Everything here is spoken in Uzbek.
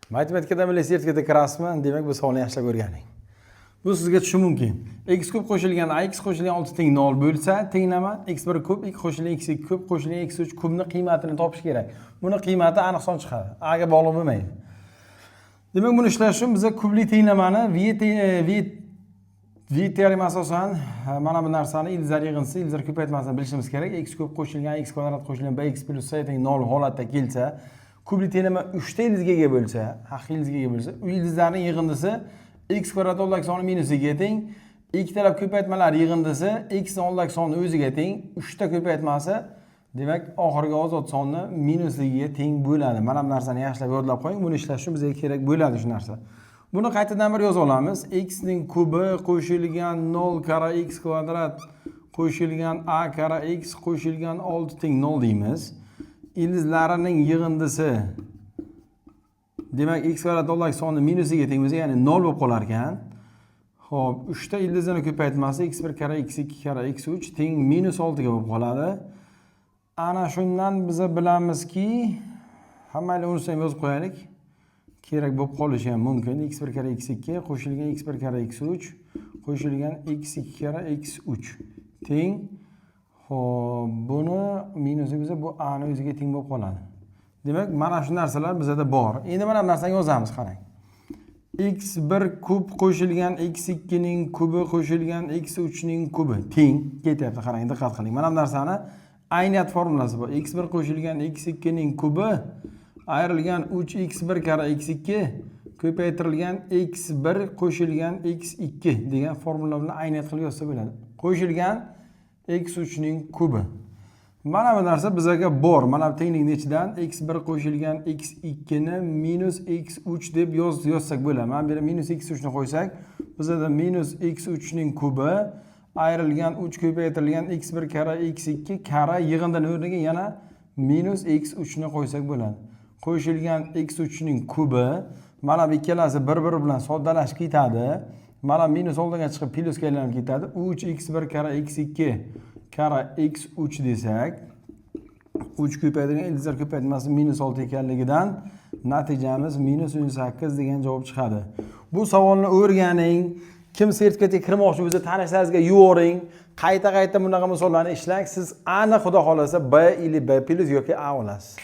Matematikada milliy sertifikatga kirasizmi? Demak, bu savolni yaxshilab o'rganing. Bu sizga tushishi mumkin. X kub qo'shilgan x qo'shilgan 6 teng 0 bo'lsa, tenglama x1 kub, x qo'shilgan x2 kub qo'shilgan x3 kubni qiymatini topish kerak. Buni qiymati aniq son chiqadi. A ga bog'liq bo'lmaydi. Demak, buni ishlash uchun biz kubli tenglamani v teorema asosan mana bu narsani ildizlar yig'indisi, ildizlar ko'paytmasini bilishimiz kerak. X kub qo'shilgan x kvadrat qo'shilgan bx plus c teng 0 holatda kelsa, kubli tenglama 3 ta ildizga ega bo'lsa, haqiqiy ildizga ega bo'lsa, u ildizlarning yig'indisi x kvadrat oldagi soni minus 2 ga teng, ikki taraf ko'paytmalar yig'indisi x oldagi sonni o'ziga teng, 3 ta ko'paytmasi demak oxirgi ozod sonni minus 2 ga teng bo'ladi. Mana bu narsani yaxshilab yodlab qo'ying. Buni ishlash uchun bizga kerak bo'ladi shu narsa. Buni qaytadan bir yozib olamiz. X ning kubi qo'shilgan 0 kara x kvadrat qo'shilgan a kara x qo'shilgan 6 teng 0 deymiz. Ildizlarining yig'indisi demak x kvadrat oldagi sonni minus 2 ga teng bo'lsa, ya'ni 0 bo'lib qolar ekan. Xo'p, 3 ta ildizini ko'paytmasi x1 kara x2 kara x3 teng minus 6 ga bo'lib qoladi. Ana shundan biz bilamizki, hammaylar unisini ham yozib qo'yaylik. Kerak bo'lib qolishi ham mumkin. x1 kara x2 qo'shilgan x1 kara x3 qo'shilgan x2 kara x3 teng. Xo'p, buni minusi biza bu a ni o'ziga teng bo'lib qoladi. Demak, mana shu narsalar bizda bor. Endi mana bu narsani yozamiz, qarang. x1 kub qo'shilgan x2 ning kubi qo'shilgan x3 ning kubi teng ketyapti. Qarang, diqqat qiling. Mana bu narsani ayniyat formulasi bu. x1 qo'shilgan x2 ning kubi ayrilgan 3x1 kara x2 ko'paytirilgan x1 qo'shilgan x2 degan formula bilan ayniyat qilib yozsa bo'ladi. Qo'shilgan x3 ning kubi. Mana bu narsa bizga bor. Mana bu tenglikning ichidan x1 qo'shilgan x2 ni minus x3 deb yozsak bo'ladi. Mana bu yerga minus x3 ni qo'ysak, bizda minus x3 ning kubi ayrilgan 3 ko'paytirilgan x1 kara x2 kara yig'indan o'rniga yana minus x3 ni qo'ysak bo'ladi. Qo'shilgan x3 ning kubi, mana bu ikkalasi bir-biri bilan soddalashib ketadi. Mana minus oldiga chiqib plyusga aylanib ketadi. 3x1 kara x2 kara x3 desak, 3 ko'paytirilgan ildizlar ko'paytmasi minus 6 ekanligidan natijamiz minus 18 degan javob chiqadi. Bu savolni o'rganing. Kim sertifikatga kirmoqchi bo'lsa, tanishlaringizga yuboring. Qayta bunaqa misollarni ishlang. Siz aniq xudo xolasa B ili B+ yoki A olasiz.